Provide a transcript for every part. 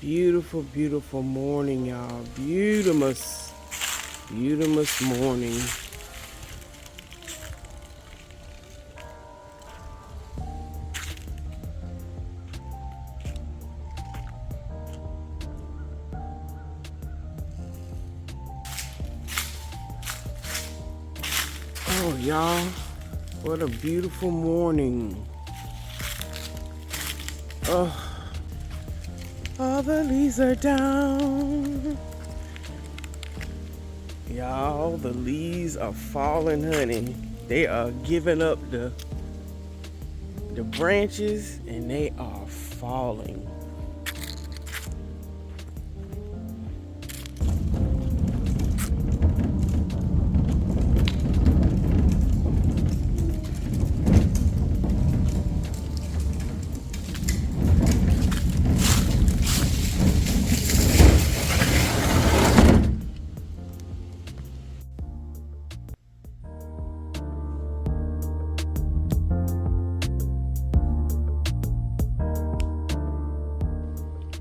Beautiful, beautiful morning, y'all. Beautiful, beautiful morning. Oh, y'all, what a beautiful morning. Oh, all the leaves are down. Y'all, the leaves are falling, honey. They are giving up the branches and they are falling.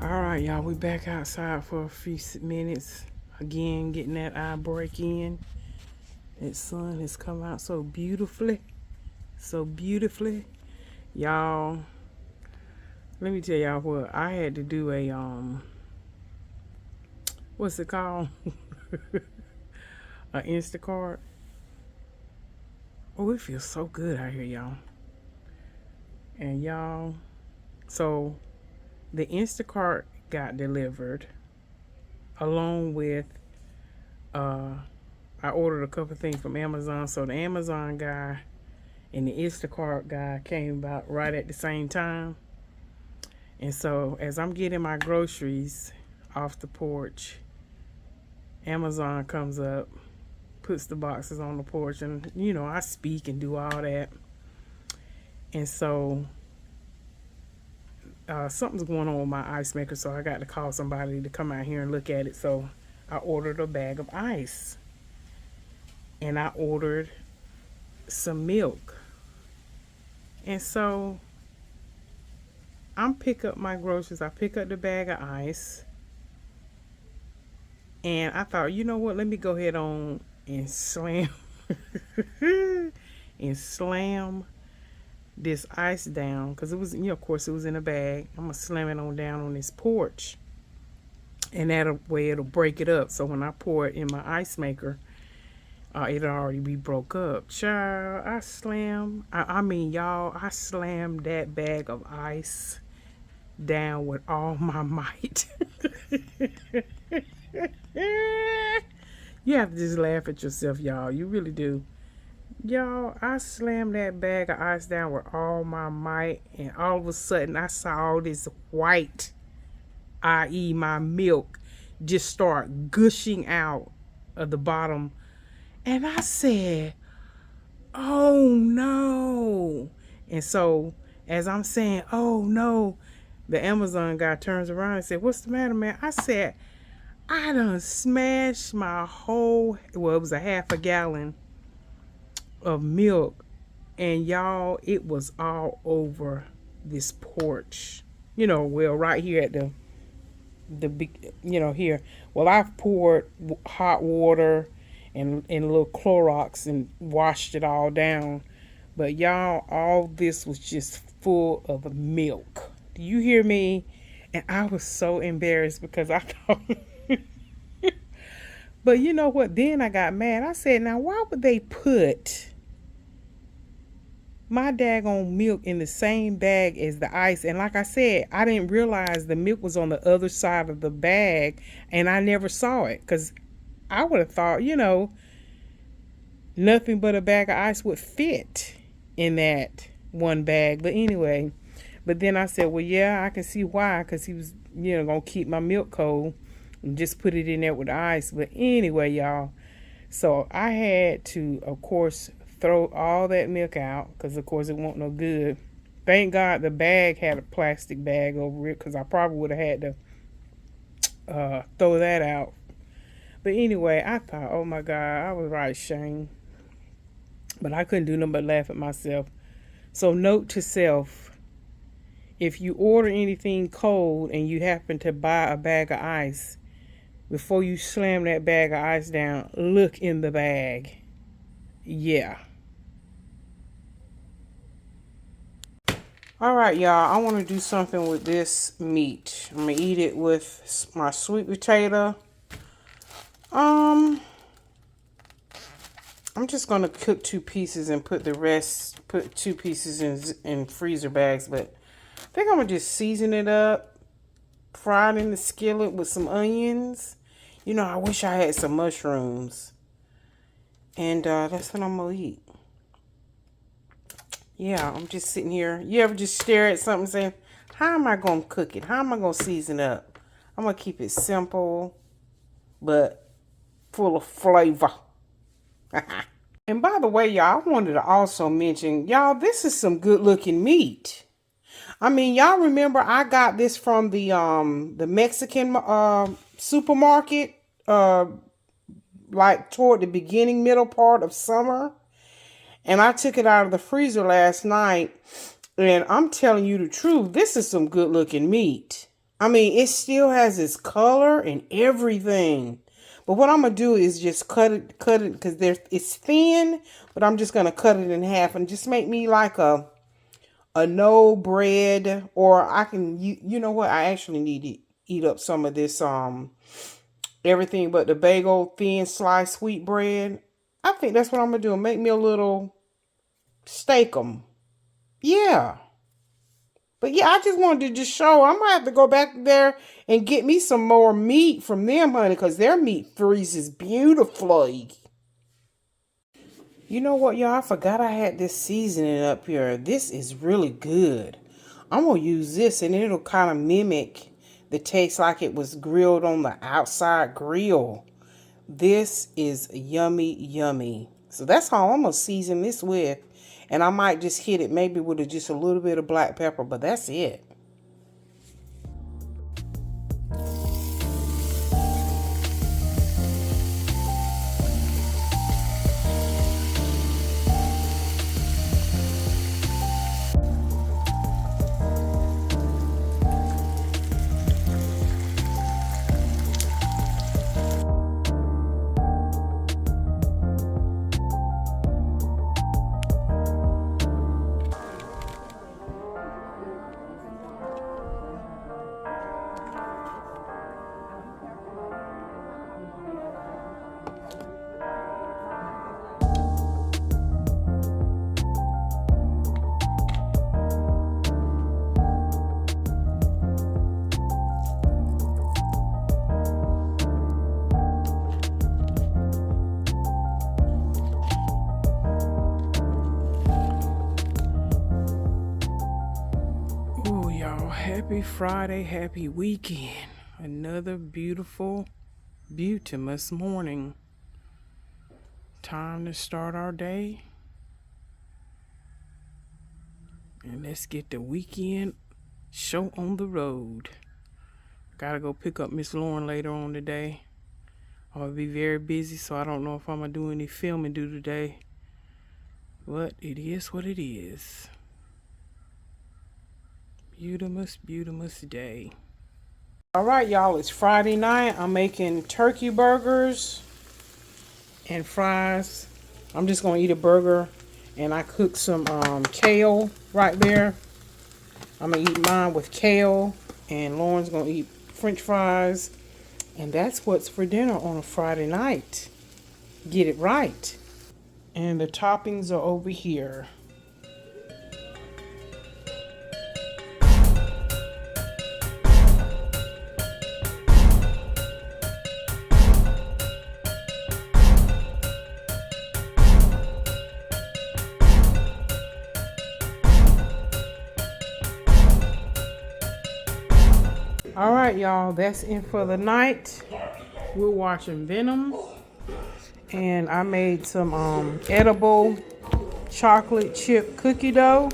All right, y'all, we back outside for a few minutes. Again, getting that eye break in. That sun has come out so beautifully. So beautifully. Y'all, let me tell y'all what. I had to do a, what's it called? A Instacart. Oh, it feels so good out here, y'all. And y'all, so the Instacart got delivered along with I ordered a couple things from Amazon. So the Amazon guy and the Instacart guy came about right at the same time. And so as I'm getting my groceries off the porch, Amazon comes up, puts the boxes on the porch, and I speak and do all that. And so something's going on with my ice maker, so I got to call somebody to come out here and look at it. So I ordered a bag of ice, and I ordered some milk. And so I'm pick up my groceries. I pick up the bag of ice, and I thought, you know what? Let me go ahead on and slam and slam this ice down, because it was, of course, it was in a bag. I'm gonna slam it on down on this porch, and that way it'll break it up. So when I pour it in my ice maker, it'll already be broke up. Child, I mean, y'all, I slammed that bag of ice down with all my might. You have to just laugh at yourself, y'all. You really do. Y'all, I slammed that bag of ice down with all my might, and all of a sudden I saw all this white, i.e. my milk, just start gushing out of the bottom. And I said, oh no. And so as I'm saying, oh no, the Amazon guy turns around and said, what's the matter, man? I said, I done smashed my whole, well, it was a half a gallon of milk, and y'all, it was all over this porch. Well, right here at the big, here. Well, I've poured hot water and a little Clorox and washed it all down, but y'all, all this was just full of milk. Do you hear me? And I was so embarrassed because I thought. But you know what? Then I got mad. I said, now why would they put my daggone milk in the same bag as the ice? And like I said, I didn't realize the milk was on the other side of the bag, and I never saw it, because I would have thought, nothing but a bag of ice would fit in that one bag. But anyway, but then I said, well, yeah, I can see why, because he was, going to keep my milk cold and just put it in there with the ice. But anyway, y'all, so I had to, of course, throw all that milk out, because of course it won't no good. Thank God the bag had a plastic bag over it, because I probably would have had to throw that out. But anyway, I thought, oh my God, I was right ashamed. But I couldn't do nothing but laugh at myself. So note to self, if you order anything cold and you happen to buy a bag of ice, before you slam that bag of ice down, look in the bag. Yeah. All right, y'all. I want to do something with this meat. I'm going to eat it with my sweet potato. I'm just going to cook 2 pieces and put 2 pieces in freezer bags. But I think I'm going to just season it up, fry it in the skillet with some onions. You know, I wish I had some mushrooms. And that's what I'm going to eat. Yeah, I'm just sitting here. You ever just stare at something and say, how am I going to cook it? How am I going to season it up? I'm going to keep it simple, but full of flavor. And by the way, y'all, I wanted to also mention, y'all, this is some good looking meat. I mean, y'all remember I got this from the Mexican supermarket, like toward the middle part of summer. And I took it out of the freezer last night. And I'm telling you the truth, this is some good looking meat. I mean, it still has its color and everything. But what I'm going to do is just cut it because it's thin. But I'm just going to cut it in half and just make me like a no bread. Or I can, you know what? I actually need to eat up some of this everything but the bagel thin sliced wheat bread. I think that's what I'm going to do. Make me a little steakum. Yeah. But yeah, I just wanted to just show. I'm going to have to go back there and get me some more meat from them, honey, because their meat freezes beautifully. You know what, y'all? I forgot I had this seasoning up here. This is really good. I'm going to use this, and it'll kind of mimic the taste like it was grilled on the outside grill. This is yummy, yummy. So that's how I'm going to season this with. And I might just hit it maybe with just a little bit of black pepper, but that's it. Happy Friday, happy weekend. Another beautiful, beautimous morning. Time to start our day. And let's get the weekend show on the road. Gotta go pick up Miss Lauryn later on today. I'll be very busy, so I don't know if I'm gonna do any filming today. But it is what it is. Beautimous, beautimous day. All right, y'all, it's Friday night. I'm making turkey burgers and fries. I'm just going to eat a burger, and I cooked some kale right there. I'm going to eat mine with kale, and Lauren's going to eat French fries. And that's what's for dinner on a Friday night. Get it right. And the toppings are over here. All right, y'all, that's it for the night. We're watching Venom, and I made some edible chocolate chip cookie dough.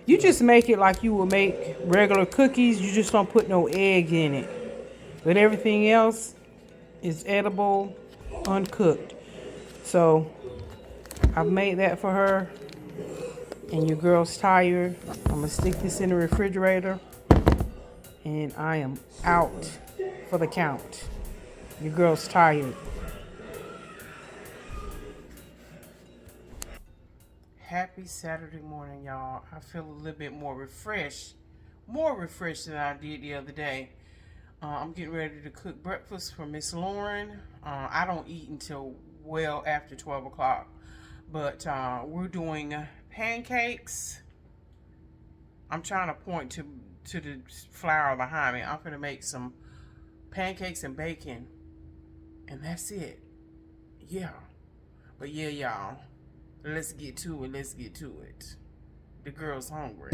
You just make it like you would make regular cookies. You just don't put no egg in it. But everything else is edible, uncooked. So I've made that for her. and your girl's tired. I'm gonna stick this in the refrigerator, and I am out for the count. Your girl's tired. Happy Saturday morning, y'all. I feel a little bit more refreshed than I did the other day. I'm getting ready to cook breakfast for Miss Lauryn. I don't eat until well after 12 o'clock, but we're doing pancakes. I'm trying to point to the flour behind me. I'm gonna make some pancakes and bacon, and that's it. Yeah, but yeah, y'all. Let's get to it. The girl's hungry.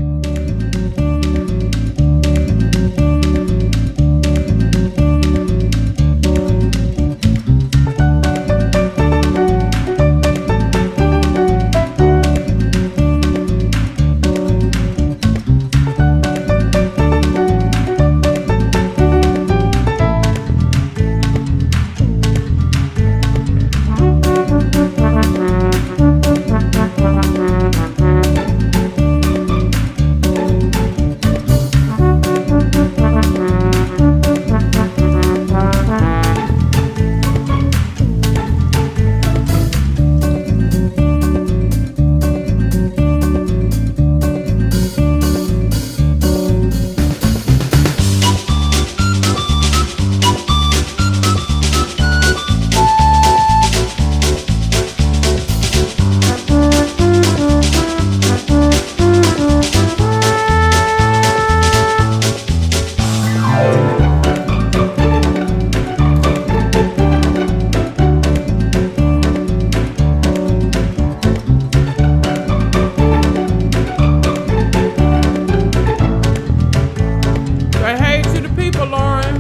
Say hey to the people, Lauryn.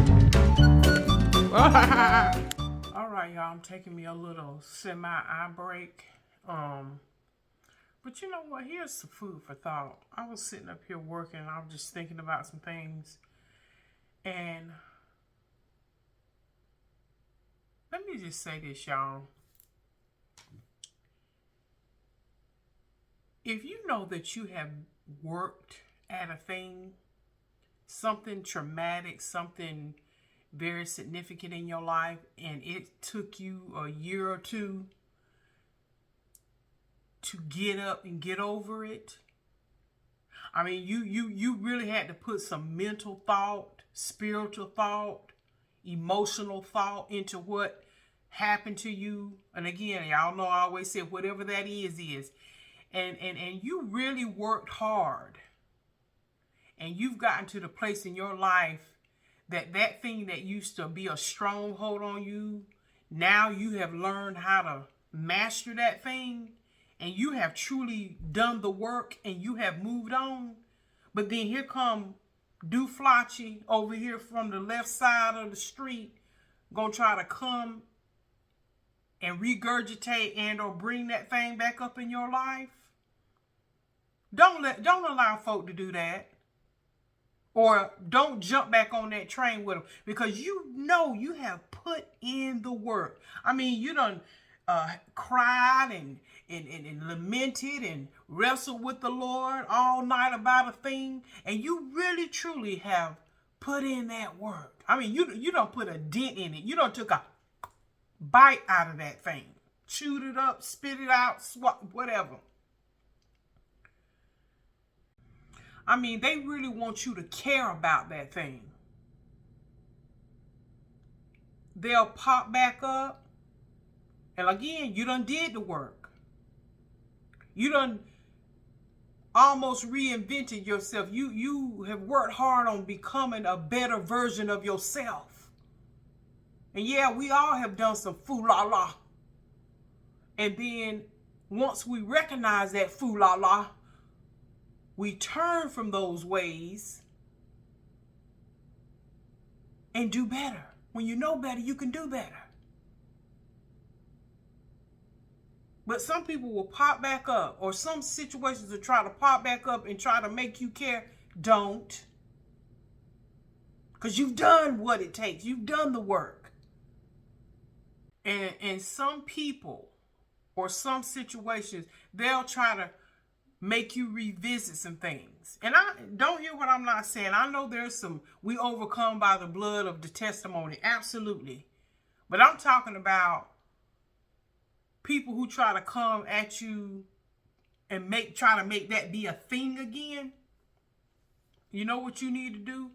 All right, y'all. I'm taking me a little semi-eye break. But you know what? Here's some food for thought. I was sitting up here working, and I was just thinking about some things. And let me just say this, y'all. If you know that you have worked at a thing, something traumatic, something very significant in your life, and it took you a year or two to get up and get over it. I mean, you really had to put some mental thought, spiritual thought, emotional thought into what happened to you. And again, y'all know I always say whatever that is. And you really worked hard. And you've gotten to the place in your life that thing that used to be a stronghold on you, now you have learned how to master that thing, and you have truly done the work, and you have moved on. But then here come Duflachi over here from the left side of the street, gonna try to come and regurgitate and or bring that thing back up in your life. Don't allow folk to do that. Or don't jump back on that train with them, because you know you have put in the work. I mean, you done cried and lamented and wrestled with the Lord all night about a thing, and you really truly have put in that work. I mean, you don't put a dent in it. You don't took a bite out of that thing, chewed it up, spit it out, whatever. I mean, they really want you to care about that thing. They'll pop back up. And again, you done did the work. You done almost reinvented yourself. You have worked hard on becoming a better version of yourself. And yeah, we all have done some foo-la-la. And then once we recognize that foo-la-la, we turn from those ways and do better. When you know better, you can do better. But some people will pop back up, or some situations will try to pop back up and try to make you care. Don't. Because you've done what it takes. You've done the work. And some people or some situations, they'll try to make you revisit some things. And I don't hear what I'm not saying. I know there's some, we overcome by the blood of the testimony. Absolutely. But I'm talking about people who try to come at you and try to make that be a thing again. You know what you need to do?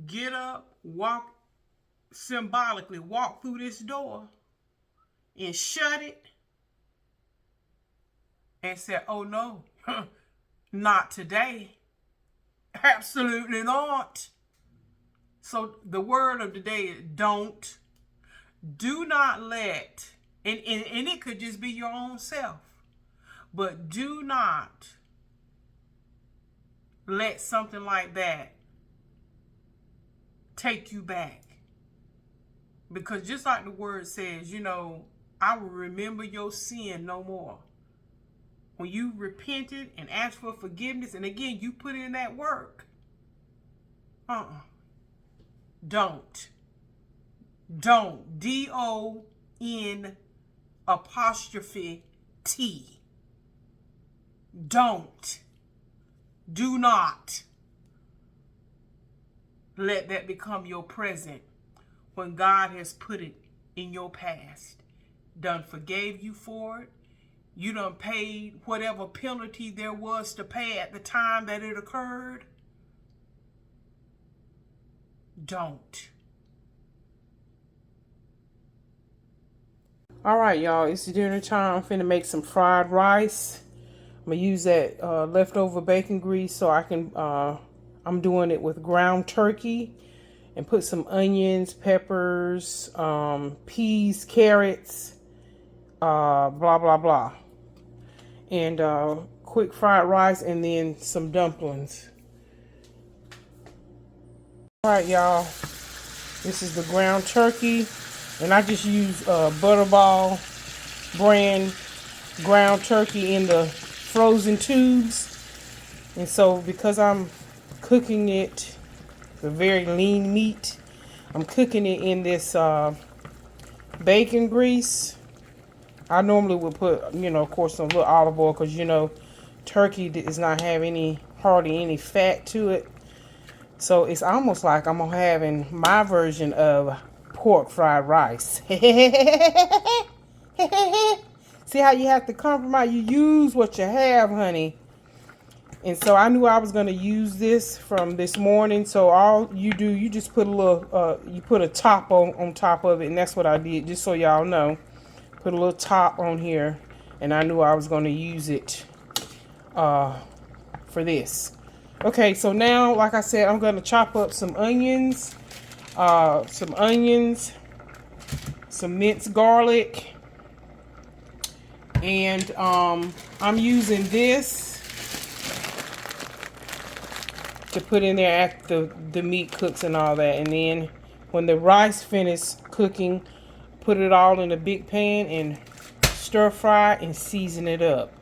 Get up, walk, symbolically walk through this door and shut it and say, oh no, not today. Absolutely not. So the word of the day is don't. Do not let, and it could just be your own self, but do not let something like that take you back. Because just like the word says, you know, I will remember your sin no more. When you repented and asked for forgiveness, and again, you put in that work. Don't. Don't. D-O-N apostrophe T. Don't. Do not let that become your present when God has put it in your past. Done forgave you for it. You done paid whatever penalty there was to pay at the time that it occurred. Don't. All right, y'all, it's dinner time. I'm finna make some fried rice. I'm gonna use that leftover bacon grease so I can, I'm doing it with ground turkey and put some onions, peppers, peas, carrots, blah, blah, blah. And quick fried rice and then some dumplings. All right, y'all, this is the ground turkey. And I just use Butterball brand ground turkey in the frozen tubes. And so because I'm cooking it, the very lean meat, I'm cooking it in this bacon grease. I normally would put, you know, of course, some little olive oil because, you know, turkey does not have hardly any fat to it. So it's almost like I'm having my version of pork fried rice. See how you have to compromise? You use what you have, honey. And so I knew I was going to use this from this morning. So all you do, you just put a little, you put a top on top of it. And that's what I did, just so y'all know. Put a little top on here. And I knew I was going to use it for this. Okay, so now, like I said, I'm going to chop up some onions. Some minced garlic, and I'm using this to put in there after the meat cooks and all that. And then when the rice finishes cooking, put it all in a big pan and stir fry and season it up.